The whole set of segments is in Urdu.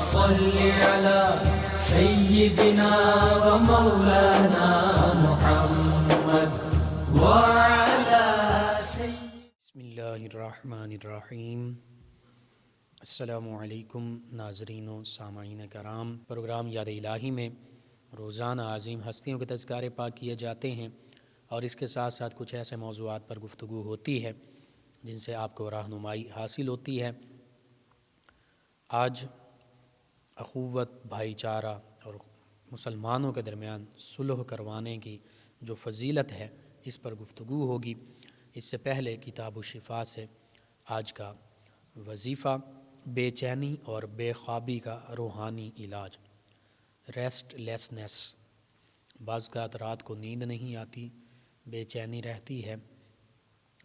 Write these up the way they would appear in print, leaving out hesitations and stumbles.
صل على سيدنا ومولانا محمد وعلى بسم اللہ الرحمن الرحیم۔ السلام علیکم ناظرین و سامعین کرام۔ پروگرام یاد الہی میں روزانہ عظیم ہستیوں کے تذکارے پاک کیے جاتے ہیں اور اس کے ساتھ ساتھ کچھ ایسے موضوعات پر گفتگو ہوتی ہے جن سے آپ کو رہنمائی حاصل ہوتی ہے۔ آج اخوت، بھائی چارہ اور مسلمانوں کے درمیان صلح کروانے کی جو فضیلت ہے اس پر گفتگو ہوگی۔ اس سے پہلے کتاب الشفا سے آج کا وظیفہ، بے چینی اور بے خوابی کا روحانی علاج، ریسٹ لیسنس۔ بعض اوقات رات کو نیند نہیں آتی، بے چینی رہتی ہے،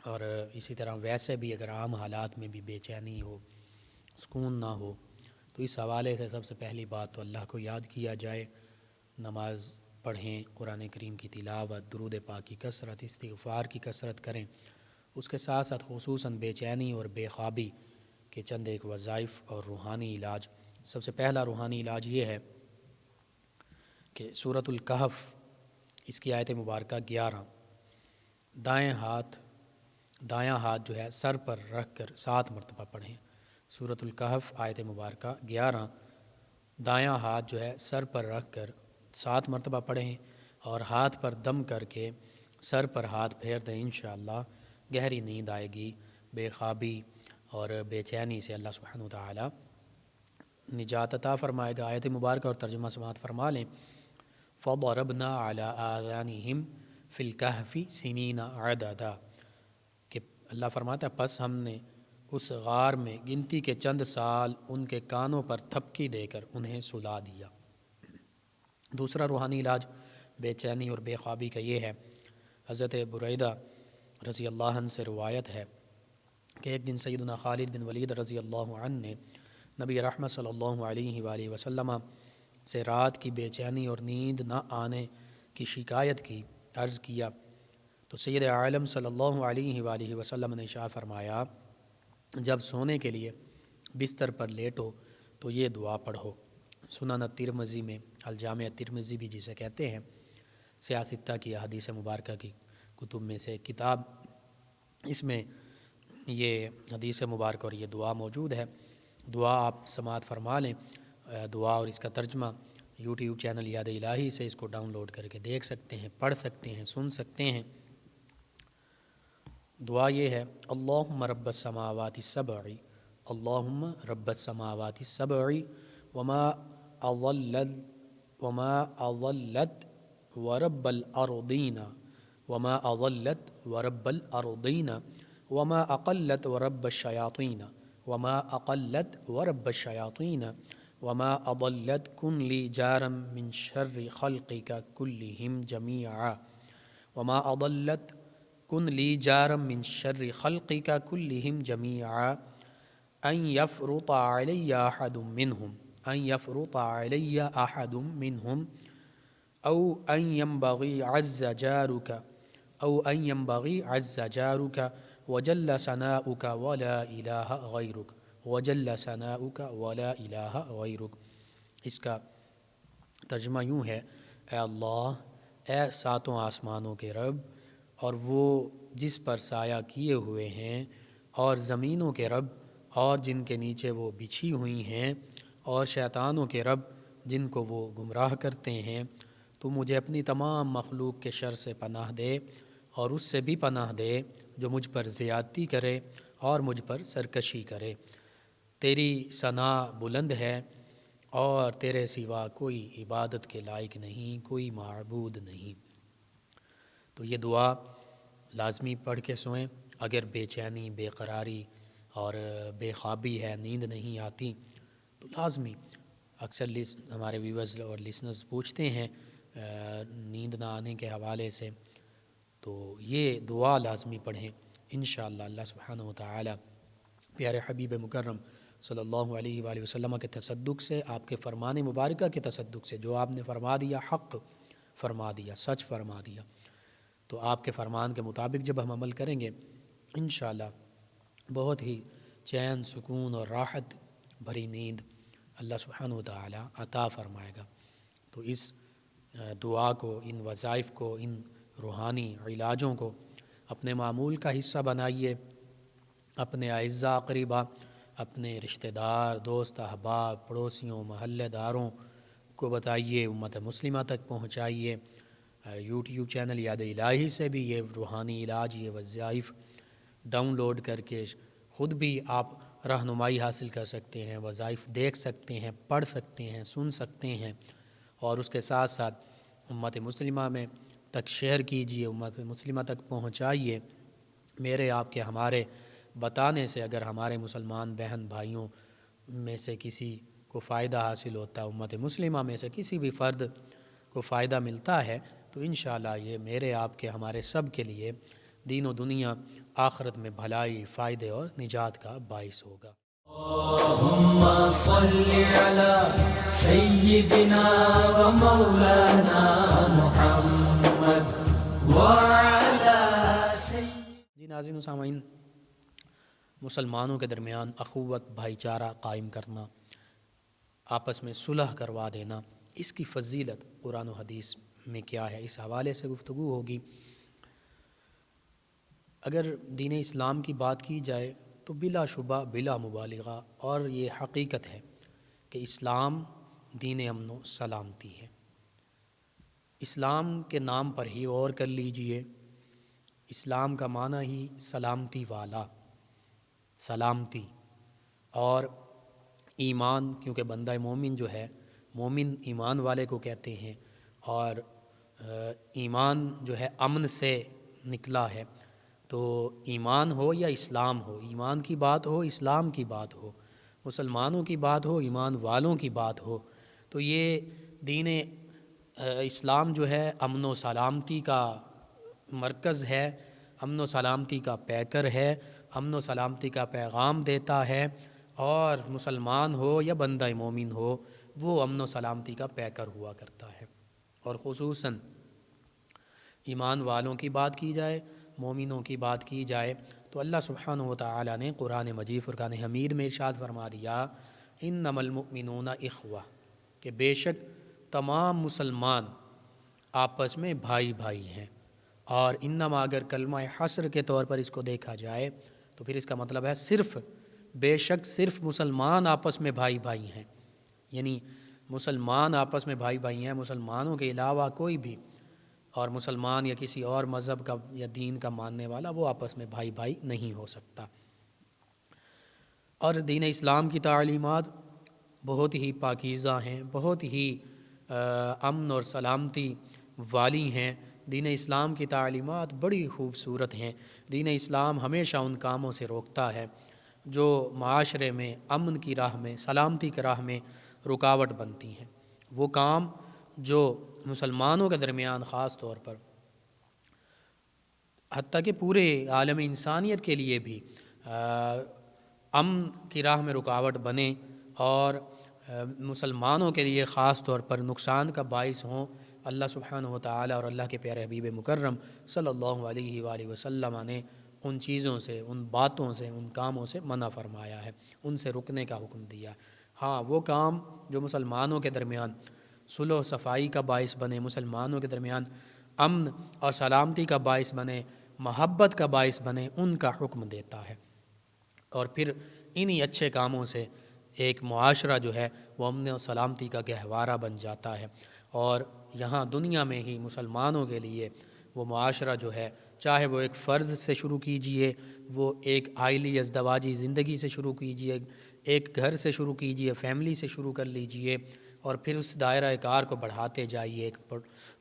اور اسی طرح ویسے بھی اگر عام حالات میں بھی بے چینی ہو، سکون نہ ہو، تو اس حوالے سے سب سے پہلی بات تو اللہ کو یاد کیا جائے، نماز پڑھیں، قرآن کریم کی تلاوت، درود پاک کی کثرت، استغفار کی کثرت کریں۔ اس کے ساتھ ساتھ خصوصاً بے چینی اور بے خوابی کے چند ایک وظائف اور روحانی علاج۔ سب سے پہلا روحانی علاج یہ ہے کہ سورۃ الکہف، اس کی آیت مبارکہ 11، دایاں ہاتھ جو ہے سر پر رکھ کر 7 مرتبہ پڑھیں۔ سورۃ الکہف آیت مبارکہ 11، دایاں ہاتھ جو ہے سر پر رکھ کر 7 مرتبہ پڑھیں اور ہاتھ پر دم کر کے سر پر ہاتھ پھیر دیں۔ انشاءاللہ گہری نیند آئے گی، بے خوابی اور بے چینی سے اللہ سبحانہ وتعالی نجات عطا فرمائے گا۔ آیت مبارکہ اور ترجمہ سماعت فرما لیں۔ فَضَرَبْنَا عَلَىٰ آذَانِهِمْ فِي الْكَهْفِ سِنِينَ عَدَدًا، کہ اللہ فرماتا ہے پس ہم نے اس غار میں گنتی کے چند سال ان کے کانوں پر تھپکی دے کر انہیں سلا دیا۔ دوسرا روحانی علاج بے چینی اور بے خوابی کا یہ ہے، حضرت بریدہ رضی اللہ عنہ سے روایت ہے کہ ایک دن سیدنا خالد بن ولید رضی اللہ عنہ نے نبی رحمت صلی اللہ علیہ وآلہ وسلم سے رات کی بے چینی اور نیند نہ آنے کی شکایت کی، عرض کیا تو سید عالم صلی اللہ علیہ وآلہ وسلم نے ارشاد فرمایا، جب سونے کے لیے بستر پر لیٹو تو یہ دعا پڑھو۔ سنن ترمذی میں، الجامع ترمذی بھی جسے کہتے ہیں، سیاستہ کی احادیث مبارکہ کی کتب میں سے کتاب، اس میں یہ حدیث مبارک اور یہ دعا موجود ہے۔ دعا آپ سماعت فرما لیں۔ دعا اور اس کا ترجمہ یوٹیوب چینل یاد الہی سے اس کو ڈاؤن لوڈ کر کے دیکھ سکتے ہیں، پڑھ سکتے ہیں، سن سکتے ہیں۔ دعا یہ ہے، اللہم رب السماوات السبع، اللہم رب السماوات السبع وما اضلت ورب الارضین وما اضلت ورب الارضین وما اقلت ورب الشیاطین وما اقلت ورب الشیاطین وما اضلت کن لی جارا من شر خلقک کلہم جمیعا وما اضلت کن لی جارا من شر خلقک کلہم جمیعا ان یفرط علی احد منہم او ان ينبغي عز جارك وجل ثناؤك ولا الہ غیرک۔ اس کا ترجمہ یوں ہے، اے اللہ، اے ساتوں آسمانوں کے رب اور وہ جس پر سایہ کیے ہوئے ہیں، اور زمینوں کے رب اور جن کے نیچے وہ بچھی ہوئی ہیں، اور شیطانوں کے رب جن کو وہ گمراہ کرتے ہیں، تو مجھے اپنی تمام مخلوق کے شر سے پناہ دے اور اس سے بھی پناہ دے جو مجھ پر زیادتی کرے اور مجھ پر سرکشی کرے۔ تیری ثنا بلند ہے اور تیرے سوا کوئی عبادت کے لائق نہیں، کوئی معبود نہیں۔ تو یہ دعا لازمی پڑھ کے سوئیں۔ اگر بے چینی، بے قراری اور بے خوابی ہے، نیند نہیں آتی، تو لازمی، اکثر ہمارے ویورز اور لسنرز پوچھتے ہیں نیند نہ آنے کے حوالے سے، تو یہ دعا لازمی پڑھیں۔ انشاءاللہ اللہ سبحانہ وتعالی پیارے حبیب مکرم صلی اللہ علیہ وآلہ وسلم کے تصدق سے، آپ کے فرمان مبارکہ کے تصدق سے، جو آپ نے فرما دیا حق فرما دیا، سچ فرما دیا، تو آپ کے فرمان کے مطابق جب ہم عمل کریں گے، انشاءاللہ بہت ہی چین، سکون اور راحت بھری نیند اللہ سبحانہ و تعالی عطا فرمائے گا۔ تو اس دعا کو، ان وظائف کو، ان روحانی علاجوں کو اپنے معمول کا حصہ بنائیے۔ اپنے اعزاء اقربا، اپنے رشتہ دار، دوست احباب، پڑوسیوں، محلے داروں کو بتائیے، امت مسلمہ تک پہنچائیے۔ یوٹیوب چینل یاد الہی سے بھی یہ روحانی علاج، یہ وظائف ڈاؤن لوڈ کر کے خود بھی آپ رہنمائی حاصل کر سکتے ہیں، وظائف دیکھ سکتے ہیں، پڑھ سکتے ہیں، سن سکتے ہیں، اور اس کے ساتھ ساتھ امت مسلمہ میں تک شیئر کیجیے، امت مسلمہ تک پہنچائیے۔ میرے آپ کے ہمارے بتانے سے اگر ہمارے مسلمان بہن بھائیوں میں سے کسی کو فائدہ حاصل ہوتا ہے، امت مسلمہ میں سے کسی بھی فرد کو فائدہ ملتا ہے، تو انشاءاللہ یہ میرے آپ کے ہمارے سب کے لیے دین و دنیا آخرت میں بھلائی، فائدے اور نجات کا باعث ہوگا۔ اللهم صل على سيدنا ومولانا محمد وعلى جی ناظرین و سامعین، مسلمانوں کے درمیان اخوت، بھائی چارہ قائم کرنا، آپس میں صلح کروا دینا، اس کی فضیلت قرآن و حدیث میں کیا ہے، اس حوالے سے گفتگو ہوگی۔ اگر دین اسلام کی بات کی جائے تو بلا شبہ، بلا مبالغہ، اور یہ حقیقت ہے کہ اسلام دین امن و سلامتی ہے۔ اسلام کے نام پر ہی غور کر لیجئے، اسلام کا معنی ہی سلامتی والا، سلامتی، اور ایمان، کیونکہ بندہ مومن جو ہے، مومن ایمان والے کو کہتے ہیں، اور ایمان جو ہے امن سے نکلا ہے۔ تو ایمان ہو یا اسلام ہو، ایمان کی بات ہو، اسلام کی بات ہو، مسلمانوں کی بات ہو، ایمان والوں کی بات ہو، تو یہ دین اسلام جو ہے امن و سلامتی کا مرکز ہے، امن و سلامتی کا پیکر ہے، امن و سلامتی کا پیغام دیتا ہے، اور مسلمان ہو یا بندہ مومن ہو، وہ امن و سلامتی کا پیکر ہوا کرتا ہے۔ اور خصوصاً ایمان والوں کی بات کی جائے، مومنوں کی بات کی جائے، تو اللہ سبحانہ و تعالی نے قرآن مجید فرقان حمید میں ارشاد فرما دیا، انما المؤمنون اخوہ، کہ بے شک تمام مسلمان آپس میں بھائی بھائی ہیں۔ اور انما اگر کلمہ حصر کے طور پر اس کو دیکھا جائے تو پھر اس کا مطلب ہے صرف، بے شک صرف مسلمان آپس میں بھائی بھائی ہیں، یعنی مسلمان آپس میں بھائی بھائی ہیں، مسلمانوں کے علاوہ کوئی بھی، اور مسلمان یا کسی اور مذہب کا یا دین کا ماننے والا، وہ آپس میں بھائی بھائی نہیں ہو سکتا۔ اور دین اسلام کی تعلیمات بہت ہی پاکیزہ ہیں، بہت ہی امن اور سلامتی والی ہیں۔ دین اسلام کی تعلیمات بڑی خوبصورت ہیں۔ دین اسلام ہمیشہ ان کاموں سے روکتا ہے جو معاشرے میں امن کی راہ میں، سلامتی کی راہ میں رکاوٹ بنتی ہیں۔ وہ کام جو مسلمانوں کے درمیان خاص طور پر، حتیٰ کہ پورے عالم انسانیت کے لیے بھی امن کی راہ میں رکاوٹ بنے، اور مسلمانوں کے لیے خاص طور پر نقصان کا باعث ہوں، اللہ سبحانہ و تعالی اور اللہ کے پیارے حبیب مکرم صلی اللہ علیہ وآلہ وسلم نے ان چیزوں سے، ان باتوں سے، ان کاموں سے منع فرمایا ہے، ان سے رکنے کا حکم دیا۔ ہاں، وہ کام جو مسلمانوں کے درمیان صلح و صفائی کا باعث بنے، مسلمانوں کے درمیان امن اور سلامتی کا باعث بنے، محبت کا باعث بنے، ان کا حکم دیتا ہے۔ اور پھر انہی اچھے کاموں سے ایک معاشرہ جو ہے وہ امن و سلامتی کا گہوارہ بن جاتا ہے، اور یہاں دنیا میں ہی مسلمانوں کے لیے وہ معاشرہ جو ہے، چاہے وہ ایک فرد سے شروع کیجئے، وہ ایک عائلی ازدواجی زندگی سے شروع کیجئے، ایک گھر سے شروع کیجئے، فیملی سے شروع کر لیجئے، اور پھر اس دائرہ کار کو بڑھاتے جائیے، ایک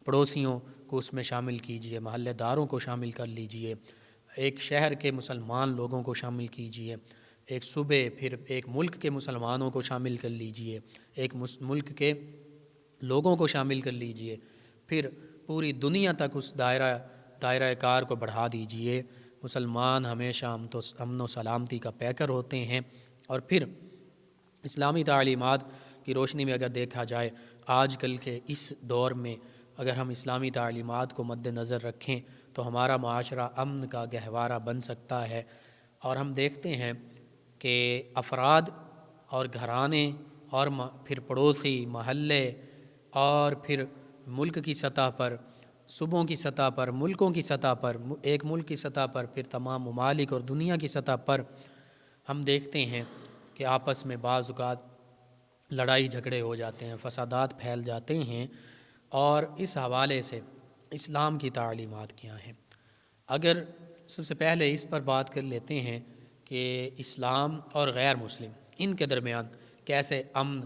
پڑوسیوں کو اس میں شامل کیجئے، محلے داروں کو شامل کر لیجئے، ایک شہر کے مسلمان لوگوں کو شامل کیجئے، ایک صوبے، پھر ایک ملک کے مسلمانوں کو شامل کر لیجئے، ایک ملک کے لوگوں کو شامل کر لیجئے، پھر پوری دنیا تک اس دائرہ کار کو بڑھا دیجئے۔ مسلمان ہمیشہ امن و سلامتی کا پیکر ہوتے ہیں۔ اور پھر اسلامی تعلیمات کی روشنی میں اگر دیکھا جائے، آج کل کے اس دور میں اگر ہم اسلامی تعلیمات کو مد نظر رکھیں تو ہمارا معاشرہ امن کا گہوارہ بن سکتا ہے۔ اور ہم دیکھتے ہیں کہ افراد اور گھرانے اور پھر پڑوسی محلے اور پھر ملک کی سطح پر، صوبوں کی سطح پر، ملکوں کی سطح پر، ایک ملک کی سطح پر، پھر تمام ممالک اور دنیا کی سطح پر ہم دیکھتے ہیں کہ آپس میں بعض اوقات لڑائی جھگڑے ہو جاتے ہیں، فسادات پھیل جاتے ہیں۔ اور اس حوالے سے اسلام کی تعلیمات کیا ہیں؟ اگر سب سے پہلے اس پر بات کر لیتے ہیں کہ اسلام اور غیر مسلم ان کے درمیان کیسے امن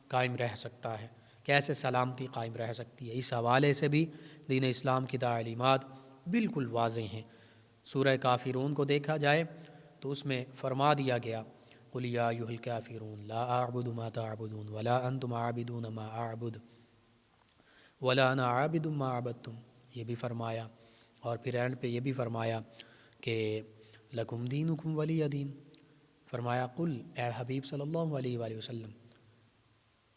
قائم رہ سکتا ہے، کیسے سلامتی قائم رہ سکتی ہے، اس حوالے سے بھی دین اسلام کی تعلیمات بالکل واضح ہیں۔ سورہ کافرون کو دیکھا جائے تو اس میں فرما دیا گیا قُلْ يَا أَيُّهَا الْكَافِرُونَ لَا أَعْبُدُ مَا تَعْبُدُونَ وَلَا أَنْتُمْ عَابِدُونَ مَا أَعْبُدُ وَلَا أَنَا عَابِدٌ مَا عَبَدتُّمْ، یہ بھی فرمایا۔ اور پھر اینڈ پہ یہ بھی فرمایا کہ لَكُمْ دِينُكُمْ وَلِيَ دِينِ، فرمایا قل، اے حبیب صلی اللہ علیہ وآلہ وسلم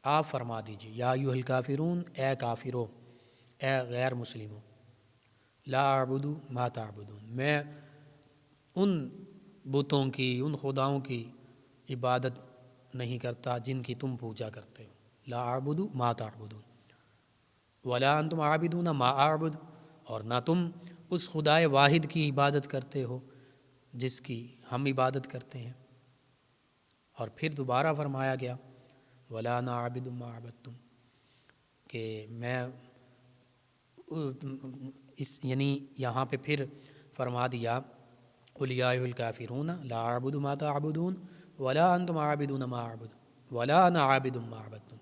آپ فرما دیجیے یا ایھا الکافرون، اے کافرو، اے غیر مسلموں، لا اعبد ما تعبدون، میں ان بتوں کی، ان خداؤں کی عبادت نہیں کرتا جن کی تم پوجا کرتے ہو، لا اعبد ما تعبدون ولا انتم عابدون ما اعبد، اور نہ تم اس خدائے واحد کی عبادت کرتے ہو جس کی ہم عبادت کرتے ہیں۔ اور پھر دوبارہ فرمایا گیا ولا انا عابد ما عبدتم، کہ میں یعنی یہاں پہ پھر فرما دیا قل یا ایھا الکافرون لا اعبد ما تعبدون ولا انتم عابدون ما اعبد ولا انا عابد ما عبدتم،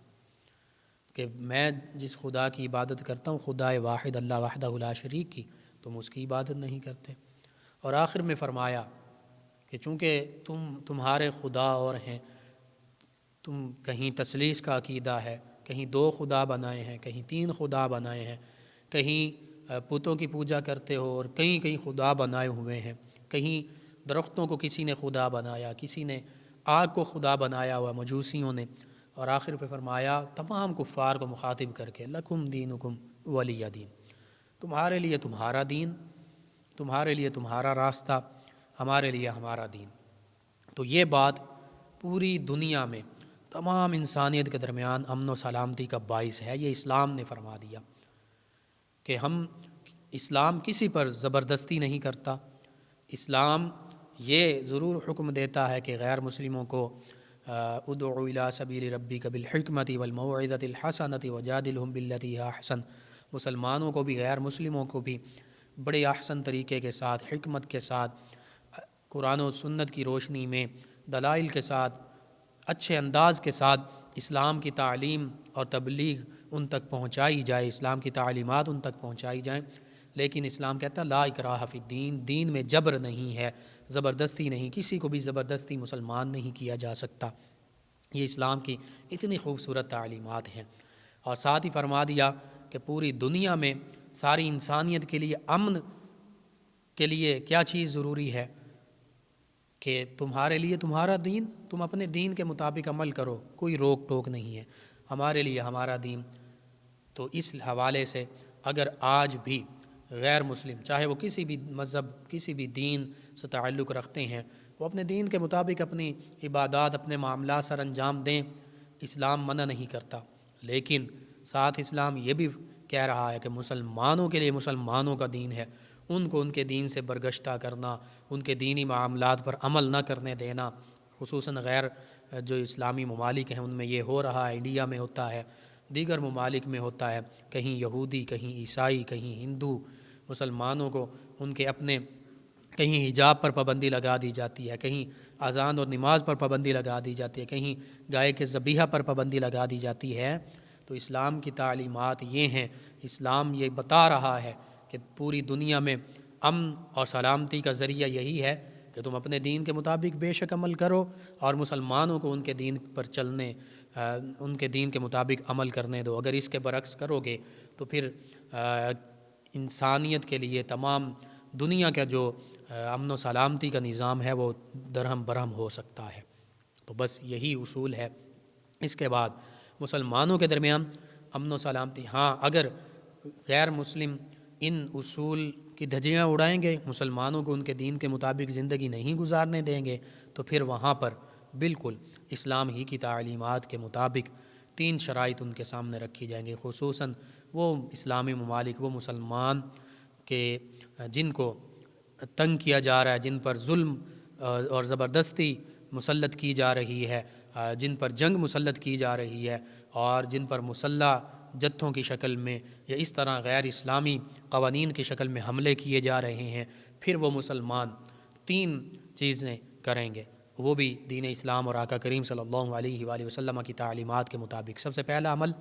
کہ میں جس خدا کی عبادت کرتا ہوں، خدائے واحد اللہ وحدہ لا شریک کی، تم اس کی عبادت نہیں کرتے۔ اور آخر میں فرمایا کہ چونکہ تمہارے خدا اور ہیں، تم کہیں تثلیث کا عقیدہ ہے، کہیں دو خدا بنائے ہیں، کہیں تین خدا بنائے ہیں، کہیں پتوں کی پوجا کرتے ہو اور کہیں خدا بنائے ہوئے ہیں، کہیں درختوں کو کسی نے خدا بنایا، کسی نے آگ کو خدا بنایا ہوا مجوسیوں نے۔ اور آخر پہ فرمایا تمام کفار کو مخاطب کر کے لکم دینکم ولی دین، تمہارے لیے تمہارا دین، تمہارے لیے تمہارا راستہ، ہمارے لیے ہمارا دین۔ تو یہ بات پوری دنیا میں تمام انسانیت کے درمیان امن و سلامتی کا باعث ہے۔ یہ اسلام نے فرما دیا کہ اسلام کسی پر زبردستی نہیں کرتا، اسلام یہ ضرور حکم دیتا ہے کہ غیر مسلموں کو ادعو الی سبیل ربک بالحکمۃ والموعظۃ الحسنۃ وجادلہم باللتی ہی احسن، مسلمانوں کو بھی غیر مسلموں کو بھی بڑے احسن طریقے کے ساتھ، حکمت کے ساتھ، قرآن و سنت کی روشنی میں دلائل کے ساتھ، اچھے انداز کے ساتھ اسلام کی تعلیم اور تبلیغ ان تک پہنچائی جائے، اسلام کی تعلیمات ان تک پہنچائی جائیں۔ لیکن اسلام کہتا ہے لا اکراہ فی الدین، دین میں جبر نہیں ہے، زبردستی نہیں، کسی کو بھی زبردستی مسلمان نہیں کیا جا سکتا۔ یہ اسلام کی اتنی خوبصورت تعلیمات ہیں۔ اور ساتھ ہی فرما دیا کہ پوری دنیا میں ساری انسانیت کے لیے امن کے لیے کیا چیز ضروری ہے کہ تمہارے لیے تمہارا دین، تم اپنے دین کے مطابق عمل کرو، کوئی روک ٹوک نہیں ہے، ہمارے لیے ہمارا دین۔ تو اس حوالے سے اگر آج بھی غیر مسلم، چاہے وہ کسی بھی مذہب، کسی بھی دین سے تعلق رکھتے ہیں، وہ اپنے دین کے مطابق اپنی عبادات، اپنے معاملات سر انجام دیں، اسلام منع نہیں کرتا۔ لیکن ساتھ اسلام یہ بھی کہہ رہا ہے کہ مسلمانوں کے لیے مسلمانوں کا دین ہے، ان کو ان کے دین سے برگشتہ کرنا، ان کے دینی معاملات پر عمل نہ کرنے دینا، خصوصاً غیر جو اسلامی ممالک ہیں ان میں یہ ہو رہا ہے، انڈیا میں ہوتا ہے، دیگر ممالک میں ہوتا ہے، کہیں یہودی، کہیں عیسائی، کہیں ہندو، مسلمانوں کو ان کے اپنے کہیں حجاب پر پابندی لگا دی جاتی ہے، کہیں اذان اور نماز پر پابندی لگا دی جاتی ہے، کہیں گائے کے ذبیحہ پر پابندی لگا دی جاتی ہے۔ تو اسلام کی تعلیمات یہ ہیں، اسلام یہ بتا رہا ہے کہ پوری دنیا میں امن اور سلامتی کا ذریعہ یہی ہے کہ تم اپنے دین کے مطابق بے شک عمل کرو اور مسلمانوں کو ان کے دین پر چلنے، ان کے دین کے مطابق عمل کرنے دو۔ اگر اس کے برعکس کرو گے تو پھر انسانیت کے لیے تمام دنیا کا جو امن و سلامتی کا نظام ہے وہ درہم برہم ہو سکتا ہے۔ تو بس یہی اصول ہے۔ اس کے بعد مسلمانوں کے درمیان امن و سلامتی، ہاں اگر غیر مسلم ان اصول کی دھجیاں اڑائیں گے، مسلمانوں کو ان کے دین کے مطابق زندگی نہیں گزارنے دیں گے، تو پھر وہاں پر بالکل اسلام ہی کی تعلیمات کے مطابق 3 شرائط ان کے سامنے رکھی جائیں گی، خصوصاً وہ اسلامی ممالک، وہ مسلمان کہ جن کو تنگ کیا جا رہا ہے، جن پر ظلم اور زبردستی مسلط کی جا رہی ہے، جن پر جنگ مسلط کی جا رہی ہے، اور جن پر مسلح جتھوں کی شکل میں یا اس طرح غیر اسلامی قوانین کی شکل میں حملے کیے جا رہے ہیں، پھر وہ مسلمان 3 چیزیں کریں گے، وہ بھی دین اسلام اور آقا کریم صلی اللہ علیہ وآلہ وسلم کی تعلیمات کے مطابق۔ سب سے پہلا عمل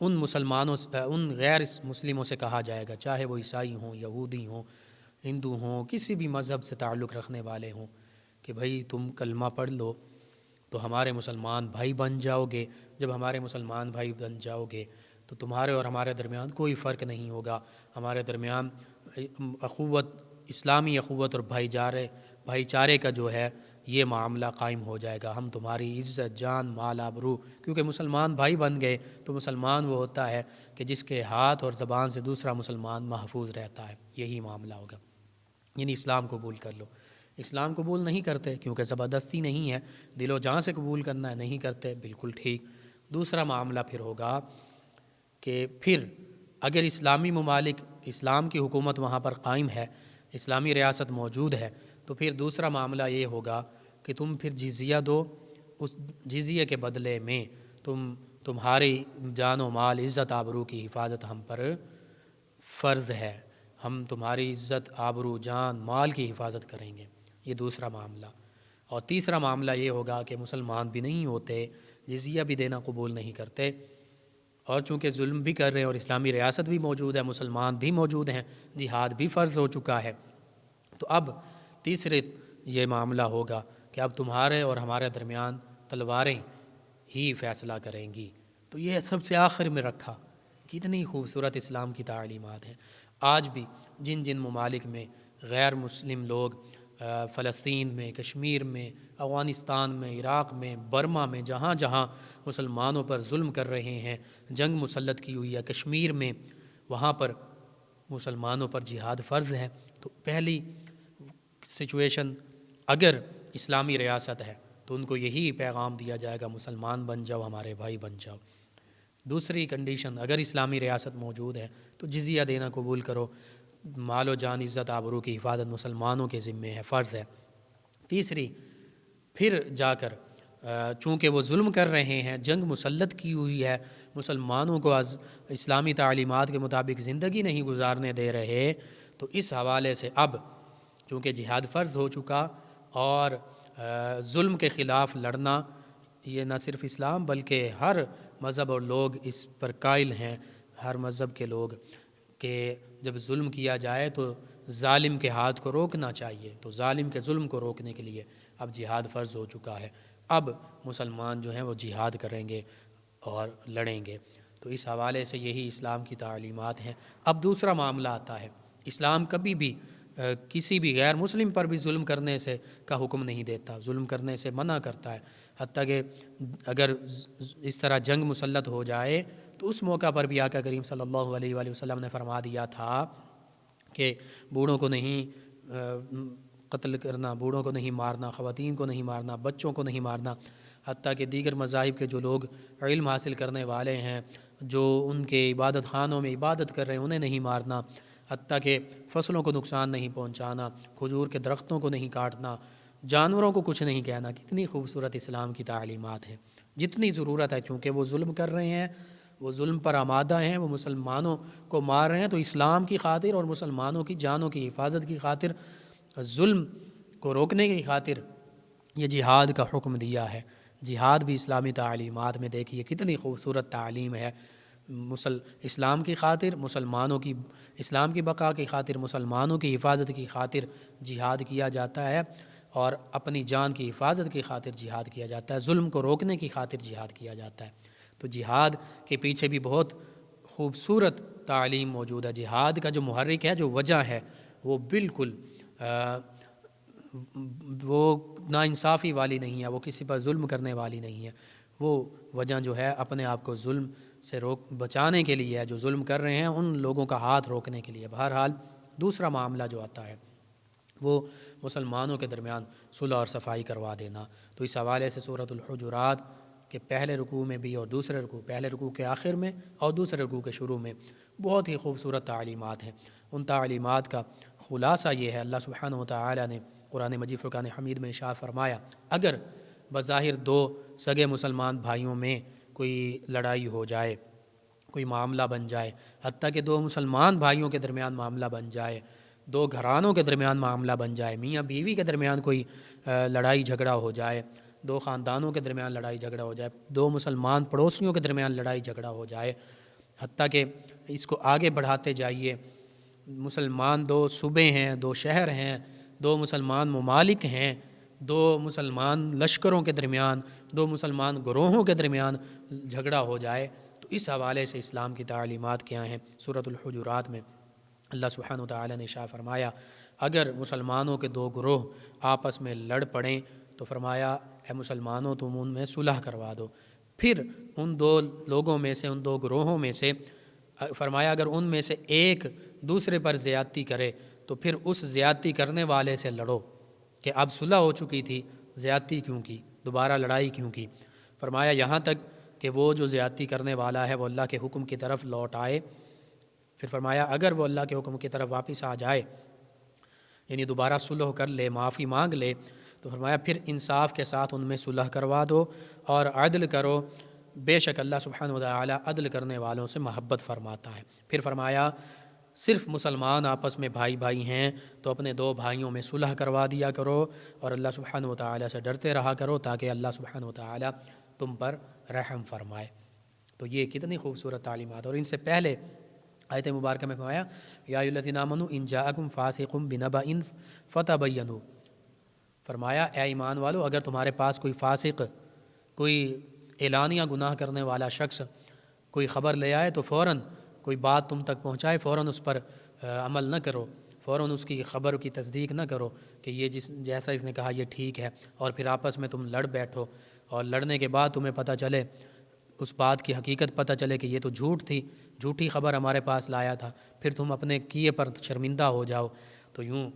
ان مسلمانوں ان غیر مسلموں سے کہا جائے گا، چاہے وہ عیسائی ہوں، یہودی ہوں، ہندو ہوں، کسی بھی مذہب سے تعلق رکھنے والے ہوں، کہ بھائی تم کلمہ پڑھ لو تو ہمارے مسلمان بھائی بن جاؤ گے۔ جب ہمارے مسلمان بھائی بن جاؤ گے تو تمہارے اور ہمارے درمیان کوئی فرق نہیں ہوگا، ہمارے درمیان اخوت، اسلامی اخوت اور بھائی چارے کا جو ہے یہ معاملہ قائم ہو جائے گا۔ ہم تمہاری عزت، جان، مال، آبرو، کیونکہ مسلمان بھائی بن گئے تو مسلمان وہ ہوتا ہے کہ جس کے ہاتھ اور زبان سے دوسرا مسلمان محفوظ رہتا ہے، یہی معاملہ ہوگا۔ یعنی اسلام قبول کر لو۔ اسلام قبول نہیں کرتے کیونکہ زبردستی نہیں ہے، دل و جان سے قبول کرنا ہے، نہیں کرتے، بالکل ٹھیک۔ دوسرا معاملہ پھر ہوگا کہ پھر اگر اسلامی ممالک، اسلام کی حکومت وہاں پر قائم ہے، اسلامی ریاست موجود ہے، تو پھر دوسرا معاملہ یہ ہوگا کہ تم پھر جزیہ دو، اس جزیے کے بدلے میں تمہاری جان و مال، عزت آبرو کی حفاظت ہم پر فرض ہے، ہم تمہاری عزت آبرو، جان، مال کی حفاظت کریں گے، یہ دوسرا معاملہ۔ اور تیسرا معاملہ یہ ہوگا کہ مسلمان بھی نہیں ہوتے، جزیہ بھی دینا قبول نہیں کرتے، اور چونکہ ظلم بھی کر رہے ہیں اور اسلامی ریاست بھی موجود ہے، مسلمان بھی موجود ہیں، جہاد بھی فرض ہو چکا ہے، تو اب تیسرے یہ معاملہ ہوگا کہ اب تمہارے اور ہمارے درمیان تلواریں ہی فیصلہ کریں گی۔ تو یہ سب سے آخر میں رکھا، کتنی خوبصورت اسلام کی تعلیمات ہیں۔ آج بھی جن جن ممالک میں غیر مسلم لوگ، فلسطین میں، کشمیر میں، افغانستان میں، عراق میں، برما میں، جہاں جہاں مسلمانوں پر ظلم کر رہے ہیں، جنگ مسلط کی ہوئی ہے، کشمیر میں، وہاں پر مسلمانوں پر جہاد فرض ہے۔ تو پہلی سچویشن اگر اسلامی ریاست ہے تو ان کو یہی پیغام دیا جائے گا، مسلمان بن جاؤ، ہمارے بھائی بن جاؤ۔ دوسری کنڈیشن اگر اسلامی ریاست موجود ہے تو جزیہ دینا قبول کرو، مال و جان، عزت آبرو کی حفاظت مسلمانوں کے ذمے ہے، فرض ہے۔ تیسری پھر جا کر چونکہ وہ ظلم کر رہے ہیں، جنگ مسلط کی ہوئی ہے، مسلمانوں کو اسلامی تعلیمات کے مطابق زندگی نہیں گزارنے دے رہے، تو اس حوالے سے اب چونکہ جہاد فرض ہو چکا اور ظلم کے خلاف لڑنا، یہ نہ صرف اسلام بلکہ ہر مذہب اور لوگ اس پر قائل ہیں، ہر مذہب کے لوگ، کہ جب ظلم کیا جائے تو ظالم کے ہاتھ کو روکنا چاہیے، تو ظالم کے ظلم کو روکنے کے لیے اب جہاد فرض ہو چکا ہے، اب مسلمان جو ہیں وہ جہاد کریں گے اور لڑیں گے۔ تو اس حوالے سے یہی اسلام کی تعلیمات ہیں۔ اب دوسرا معاملہ آتا ہے، اسلام کبھی بھی کسی بھی غیر مسلم پر بھی ظلم کرنے سے کا حکم نہیں دیتا، ظلم کرنے سے منع کرتا ہے، حتیٰ کہ اگر اس طرح جنگ مسلط ہو جائے تو اس موقع پر بھی آقا کریم صلی اللہ علیہ وآلہ وسلم نے فرما دیا تھا کہ بوڑھوں کو نہیں قتل کرنا، بوڑھوں کو نہیں مارنا، خواتین کو نہیں مارنا، بچوں کو نہیں مارنا، حتیٰ کہ دیگر مذاہب کے جو لوگ علم حاصل کرنے والے ہیں، جو ان کے عبادت خانوں میں عبادت کر رہے ہیں، انہیں نہیں مارنا، حتیٰ کہ فصلوں کو نقصان نہیں پہنچانا، کھجور کے درختوں کو نہیں کاٹنا، جانوروں کو کچھ نہیں کہنا۔ کتنی خوبصورت اسلام کی تعلیمات ہیں، جتنی ضرورت ہے، چونکہ وہ ظلم کر رہے ہیں، وہ ظلم پر آمادہ ہیں، وہ مسلمانوں کو مار رہے ہیں، تو اسلام کی خاطر اور مسلمانوں کی جانوں کی حفاظت کی خاطر، ظلم کو روکنے کی خاطر یہ جہاد کا حکم دیا ہے۔ جہاد بھی اسلامی تعلیمات میں دیکھیے کتنی خوبصورت تعلیم ہے، اسلام کی خاطر، مسلمانوں کی، اسلام کی بقا کی خاطر، مسلمانوں کی حفاظت کی خاطر جہاد کیا جاتا ہے، اور اپنی جان کی حفاظت کی خاطر جہاد کیا جاتا ہے، ظلم کو روکنے کی خاطر جہاد کیا جاتا ہے۔ تو جہاد کے پیچھے بھی بہت خوبصورت تعلیم موجود ہے۔ جہاد کا جو محرک ہے، جو وجہ ہے، وہ بالکل وہ ناانصافی والی نہیں ہے، وہ کسی پر ظلم کرنے والی نہیں ہے، وہ وجہ جو ہے اپنے آپ کو ظلم سے بچانے کے لیے ہے، جو ظلم کر رہے ہیں ان لوگوں کا ہاتھ روکنے کے لیے۔ بہرحال دوسرا معاملہ جو آتا ہے وہ مسلمانوں کے درمیان صلح اور صفائی کروا دینا۔ تو اس حوالے سے سورۃ الحجرات کے پہلے رکوع میں بھی اور دوسرے رکوع، پہلے رکوع کے آخر میں اور دوسرے رکوع کے شروع میں بہت ہی خوبصورت تعلیمات ہیں۔ ان تعلیمات کا خلاصہ یہ ہے، اللہ سبحانہ و تعالی نے قرآن مجید فرقان حمید میں ارشاد فرمایا، اگر بظاہر دو سگے مسلمان بھائیوں میں کوئی لڑائی ہو جائے، کوئی معاملہ بن جائے، حتیٰ کہ دو مسلمان بھائیوں کے درمیان معاملہ بن جائے، دو گھرانوں کے درمیان معاملہ بن جائے، میاں بیوی کے درمیان کوئی لڑائی جھگڑا ہو جائے، دو خاندانوں کے درمیان لڑائی جھگڑا ہو جائے، دو مسلمان پڑوسیوں کے درمیان لڑائی جھگڑا ہو جائے، حتیٰ کہ اس کو آگے بڑھاتے جائیے، مسلمان دو صوبے ہیں، دو شہر ہیں، دو مسلمان ممالک ہیں، دو مسلمان لشکروں کے درمیان، دو مسلمان گروہوں کے درمیان جھگڑا ہو جائے، تو اس حوالے سے اسلام کی تعلیمات کیا ہیں۔ سورۃ الحجرات میں اللہ سبحانہ وتعالی نے ارشاد فرمایا، اگر مسلمانوں کے دو گروہ آپس میں لڑ پڑیں تو فرمایا اے مسلمانوں تم ان میں صلح کروا دو۔ پھر ان دو لوگوں میں سے، ان دو گروہوں میں سے فرمایا اگر ان میں سے ایک دوسرے پر زیادتی کرے تو پھر اس زیادتی کرنے والے سے لڑو، کہ اب صلح ہو چکی تھی، زیادتی کیوں کی، دوبارہ لڑائی کیوں کی۔ فرمایا یہاں تک کہ وہ جو زیادتی کرنے والا ہے وہ اللہ کے حکم کی طرف لوٹ آئے۔ پھر فرمایا اگر وہ اللہ کے حکم کی طرف واپس آ جائے، یعنی دوبارہ صلح کر لے، معافی مانگ لے، تو فرمایا پھر انصاف کے ساتھ ان میں صلح کروا دو اور عدل کرو، بے شک اللہ سبحانہ وتعالی عدل کرنے والوں سے محبت فرماتا ہے۔ پھر فرمایا صرف مسلمان آپس میں بھائی بھائی ہیں تو اپنے دو بھائیوں میں صلح کروا دیا کرو اور اللہ سبحانہ وتعالی سے ڈرتے رہا کرو تاکہ اللہ سبحانہ وتعالی تم پر رحم فرمائے۔ تو یہ کتنی خوبصورت تعلیمات۔ اور ان سے پہلے آیت مبارکہ میں فرمایا یا ایھا الذین آمنوا ان جاءکم فاسق بنبأ فتبینوا، فرمایا اے ایمان والو اگر تمہارے پاس کوئی فاسق، کوئی اعلانیہ گناہ کرنے والا شخص کوئی خبر لے آئے تو فوراً کوئی بات تم تک پہنچائے، فوراً اس پر عمل نہ کرو، فوراً اس کی خبر کی تصدیق نہ کرو کہ یہ جیسا اس نے کہا یہ ٹھیک ہے، اور پھر آپس میں تم لڑ بیٹھو اور لڑنے کے بعد تمہیں پتہ چلے، اس بات کی حقیقت پتہ چلے کہ یہ تو جھوٹ تھی، جھوٹی خبر ہمارے پاس لایا تھا، پھر تم اپنے کیے پر شرمندہ ہو جاؤ۔ تو یوں